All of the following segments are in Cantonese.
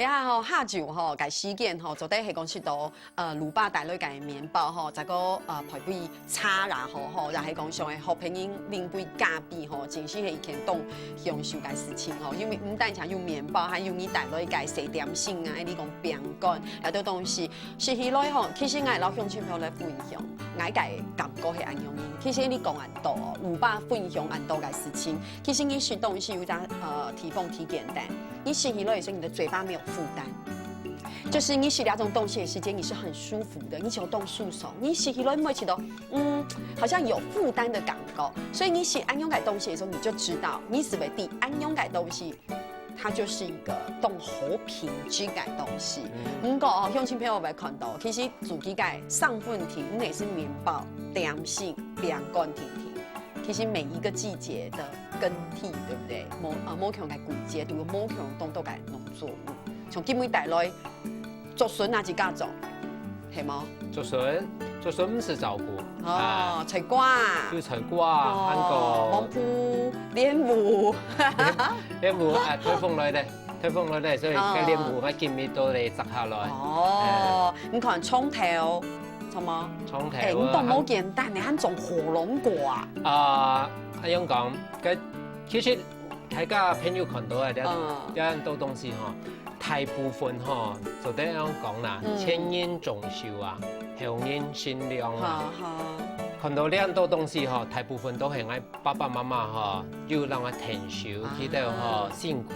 你下吼下酒吼，改时间吼，做底系讲是到卤巴带落改面包吼，再个配杯茶啦吼，然后讲上的好朋友啉杯咖啡吼，真是以前当享受嘅事情吼，因为唔但像有面包，还有你带落改食点心啊，你讲饼干，有啲东西，是起来吼，其实我老乡亲朋友来分享，我嘅感觉係安样嘅。其实你讲很多哦，卤巴分享很多嘅事情，其实你吃东西有点提供提简单，你吃起来的时候，你的嘴巴没有负担。就是你吃两种东西的时间，你是很舒服的，你就动舒手，你吃起来没觉得好像有负担的感觉。所以你吃安永改东西的时候，你就知道你是为第安永改东西，它就是一个动好品质改东西。不过哦，乡亲朋友有没有看到？其实自己改上份题，你也是面包、点心、饼干甜甜。其实每一个季节的更替，对不对？某强嘅季节，对个某强动到嘅农作物，从基本带来。竹笋哪几家种？系冇？竹笋唔是照顾。哦，菜瓜。有菜瓜，嗰個芒菇、蓮霧。蓮霧推風來咧，所以嘅蓮霧喺見面到你摘下來。哦，你看蔥頭，係冇？蔥頭。誒，你都冇簡單，你肯種火龍果啊？阿樣講，其實大家朋友看到嘅有很多東西嗬。大部分吼，就得樣講啦，前因種秀啊，後因善良啊。看到呢很多東西吼，大部分都係我爸爸媽媽吼，要讓我停手，佢哋吼辛苦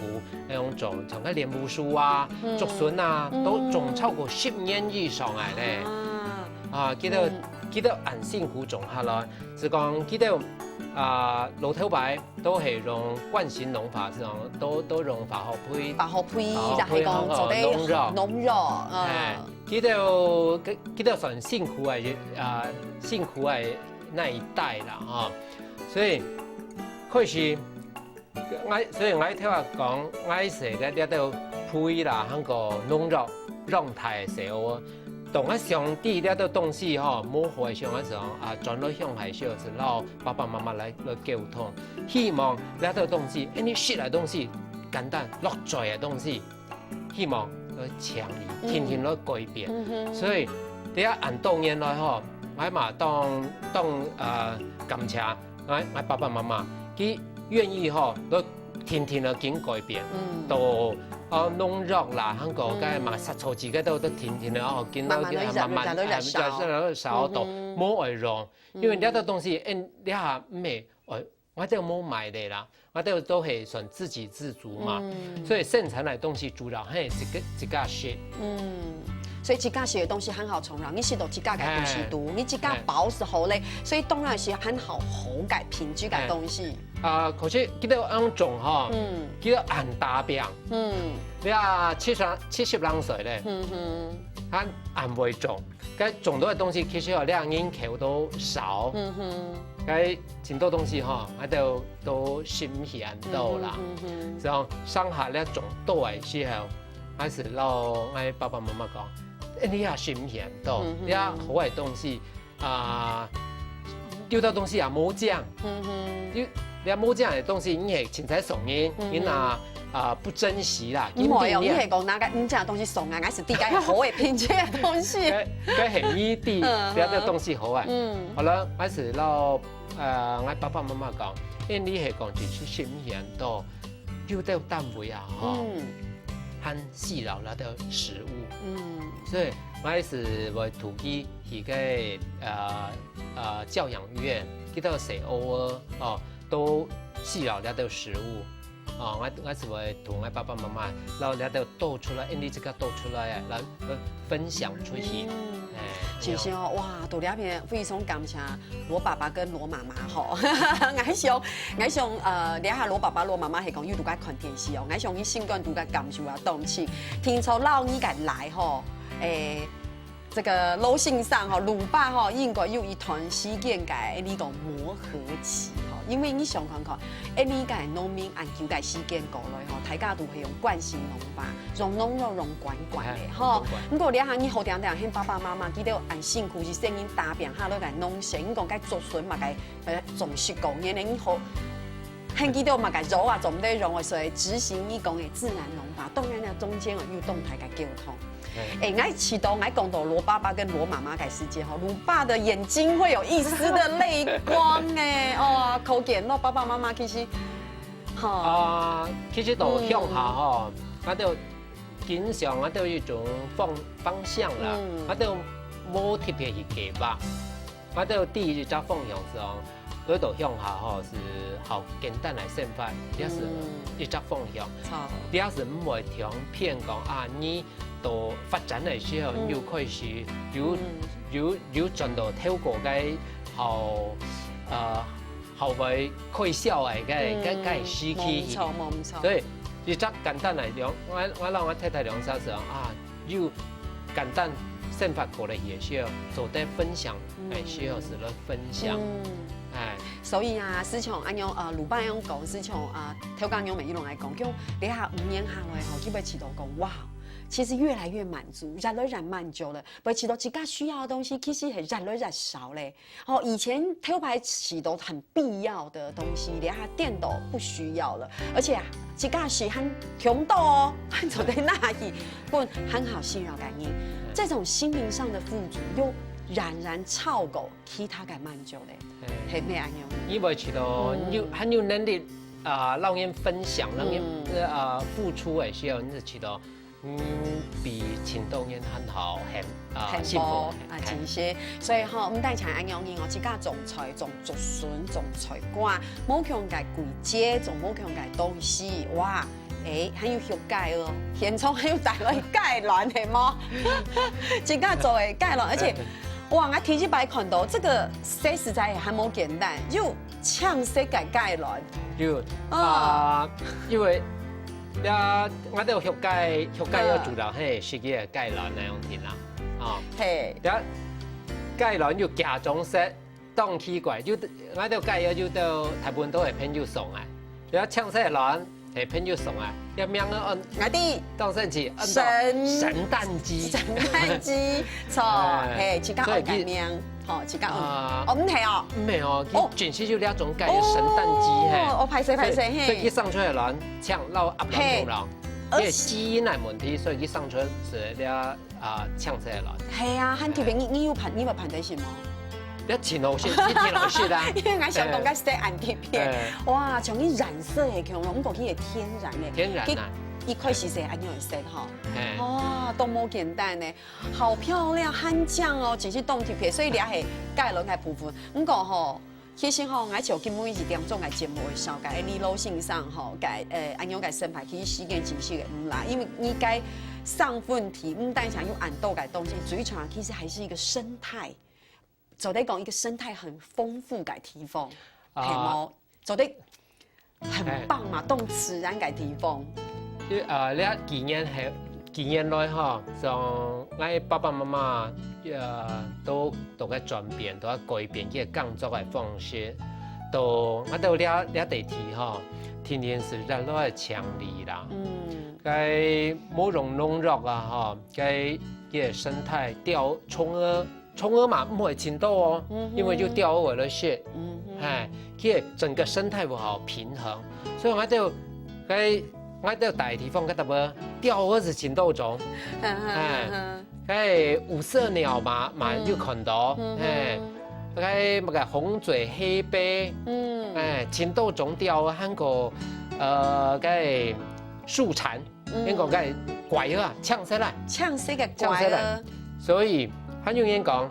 那種種，像個蓮霧樹啊、竹筍啊，都種超過10年以上嚟咧。啊，佢哋很辛苦種下來，就講佢哋。老頭擺都係用慣性農法，都用化學配，就係講做啲農藥。佢哋算辛苦係那一代啦，哈，所以開始所以我聽話講，我食嘅呢度配啦，嗰個農藥狀態嘅時候。當我上帝呢啲東西嗬，冇害上嘅時候，轉到向係需要是撈爸爸媽媽來溝通，希望呢啲東西，你學嘅東西簡單落在嘅東西，希望去強烈，天天去改變。所以第一按多年來嗬，我嘛當感謝我爸爸媽媽，佢願意嗬，都天天去經改變，到。農藥啦，香港嘅嘛殺草自己都天天哦，見到慢慢少到冇外用，因為呢啲東西你下咩我哋冇買嘅啦，我哋都係算自給自足嘛，所以生產嘅東西主要係自家食。所以自家寫的東西很好從容，你食到自家嘅東西多，你自家包是好嘞，所以當然是很好嘅品質嘅東西。可是佢哋嗰種嗬，佢哋按大餅，你話70啷歲咧，佢按會種，咁種到嘅東西其實有兩人口都少，咁很多東西嗬，喺都新鮮到啦，就上下咧種到嘅時候，開始撈我爸爸媽媽講。你也新鮮到，你也好嘅東西丟到東西也冇醬，你也冇醬嘅東西，你係凊彩送人，你不珍惜啦。唔係哦，你係講哪個唔醬嘅東西送啊？我是啲嘅好嘅品質嘅東西。佢係呢啲呢啲東西好啊。好啦，我是撈我爸爸媽媽講，你係講住新鮮到丟到單位啊，很細緻那的食物，所以我係是為土雞去個教養院，佢都食偶爾都細緻那的食物，我是為同我爸爸媽媽，然後那都倒出來，你這個倒出來來分享出去。謝謝哦，哇，到呢邊非常感謝羅爸爸跟羅媽媽吼，我想你下羅爸爸羅媽媽係講要讀家看電視哦，我想佢先講讀家感受啊動情，聽從老二家來吼，這個路線上吼，魯爸吼應該有一段時間嘅呢個磨合期吼，因為你想看看，呢個農民按叫嘅時間過來吼，大家都係用慣性農法，用農藥用慣嘅吼。不過你下你好定定，向爸爸媽媽記得按辛苦是聲音打拼下落嚟農食，你講該做筍嘛該種實講，因為你好。很记得嘛，个揉啊，总得融的，所以执行义工的自然农法，当然了，中间有动态的沟通。哎，爱启动，爱讲到罗爸爸跟罗妈妈的世界哈，罗爸的眼睛会有一丝的泪光哎，哦，可见罗爸爸妈妈其实，其實就向下吼，我都經常我都有一種方向啦，我都冇特別去計劃，我都第一隻方向上，嗰度向下吼是好簡單來示範，這是一隻方向，這是唔會聽片講啊，你到發展嘅時候，你就可以是有進到透過嘅後尾開銷嘅嘅時期，冇錯。所以一隻簡單嚟講，我讓我太太兩小時啊，要簡單生發過嚟嘅時候，做啲分享嘅時候是嚟分享，哎。所以啊，思強安樣魯班樣講，思強頭講樣每一種來講，叫你下5年下來後，基本起到講哇。其實越來越滿足，越來越滿足了。不過，吃到自己需要的東西，其實係越來越少嘞。哦，以前頭牌吃到很必要的東西，連下電都不需要了。而且啊，自己是很窮到哦，走在那裡，不過很好信任感應。這種心靈上的富足，又冉超過其他嘅滿足嘞。係咩樣？因為吃到很有能力讓人分享，讓人付出嘅時候，你就吃到。比前多年很好，很幸福真是。所以吼，唔但像安樣嘢，我自家種菜、種竹筍、種菜瓜，冇強嘅季節，仲冇強嘅東西，哇！很有效解哦，現場很有帶來解暖係麼？自家做嘅解暖，而且哇！我提起白看到這個說實在還冇簡單，又搶色嘅解暖，因為。我都學解要做到係實際嘅解暖那樣點啦，係，解暖要假裝式當奇怪，我都解要到大部分都係朋友送嘅，搶色暖係朋友送嘅，一名我啲當神奇，神誕雞，錯，係自家愛嘅名。哦，自家唔係哦，唔係哦，佢全是就兩種雞嘅聖誕雞係，我排泄嘿，所以佢生出嚟卵搶撈鴨卵中卵，因為基因係問題，所以佢生出是了搶出嚟卵。係啊，很特別，你有盤底先冇？你前後先，你前後先啦。因為我想講個色暗貼片，哇，從啲染色嘅強，我講佢係天然嘅，天然啊。一開始是安樣色哈，哇，都冇簡單呢，好漂亮，很正哦，真是動貼片，所以你係解暖嘅部分。唔過吼，其實吼，我就根本是兩種嘅節目嘅紹介，你路線上吼，安樣嘅生態，其實時間真係嘅唔啦，因為你該上問題，唔但想用暗道嘅東西，最重要其實還是一個生態，就得講一個生態很豐富嘅地方，係冇，就得很棒嘛，動自然嘅地方。你幾年來哈，像我爸爸媽媽都喺轉變，都喺改變佢工作嘅方式，我都了地鐵哈，天天是日來強力啦。該冇農藥啊哈，該嘅生態蟲兒嘛唔會聽到哦，因為就掉落了血，佢整個生態不好平衡，所以我到大地方，嗰度釣蛾子挺多種，五色鳥嘛有看到，乜個紅嘴黑背，挺多種釣，韓國個樹蟬，英國個怪蛾啊，搶死嘅怪蛾，所以很有人講，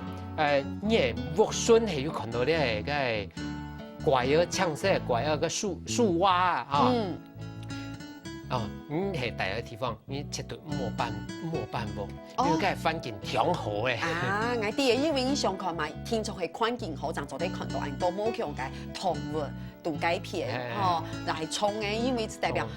你係木筍係有看到咧個怪蛾搶死嘅怪蛾個樹蛙啊。係第一個地方，你絕對冇辦法，你個環境挺好嘅。我啲嘢因為你想看嘛，天從係環境好，就得看到很多冇強嘅動物度改片，就係蟲嘅，因為代表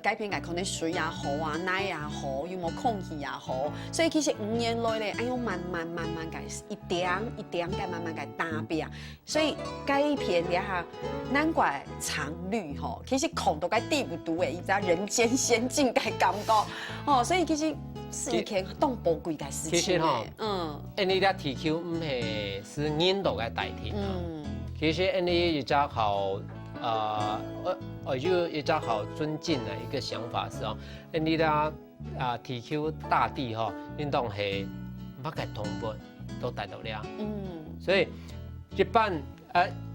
改片嘅可能水也好啊，奶也好，有冇空氣也好，所以其實5年內咧，要慢慢嘅一點嘅慢慢嘅達標，所以改片咧嚇，難怪常綠吼，其實看到個地不獨嘅，一隻人間仙境嘅感覺，所以其實是一件當寶貴嘅事情。其實你啲 TQ 唔係是印度嘅代替，其實你一隻好我就一个好尊敬的一个想法是哦，你啦提求大地吼，运动系乜嘅同伴都帶到了，所以一般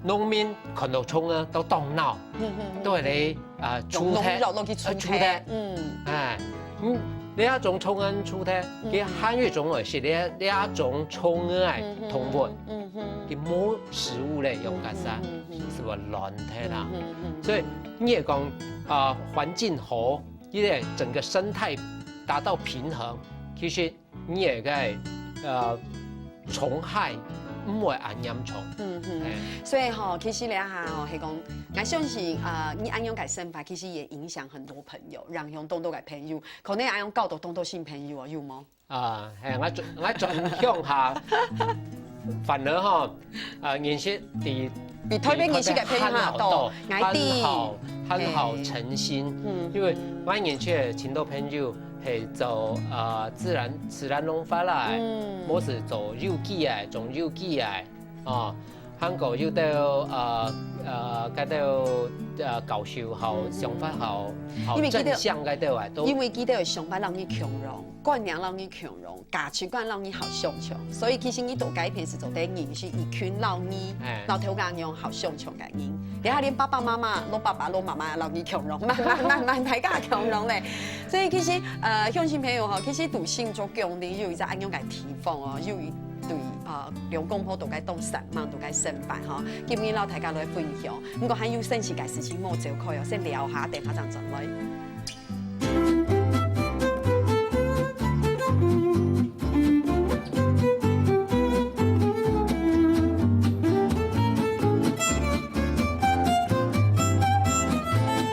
農民看到蔥啊都動腦，都係你出體，你一種蔥啊出體，佢漢語中係是你一種蔥啊同伴，佢冇食物嚟用嘅噻，是話亂體啦，所以你也講環境好，因為整個生態達到平衡，其實你也該蟲害唔會咁嚴重。所以吼，其實你下吼係講，我相信你安樣嘅生法，其實也影響很多朋友，讓用東島嘅朋友，可能安樣教導東島新朋友有冇？係我轉向下，反而吼認識比台北認識嘅朋友多，很好誠心，因為我認識嘅青島朋友係做自然農法來，冇是做有機嘅，種有機嘅，韓國有到嗰度教授好，想法好正向嗰度都。因為記得想法讓你強容，觀念讓你強容，價值觀讓你好上場，所以其實你做改變是做啲認識一群老你老頭家樣好上場嘅人。你睇連爸爸媽媽、老爸爸、老媽媽讓你強容，慢大家強容咧。所以其實鄉親朋友吼，其實讀性做強啲有一隻安樣嘅提防哦，有一對兩公婆都該當神忙，都該成敗吼。今日老大家來分享，不過還有新時嘅事情冇做開哦，先聊下，等下再轉來。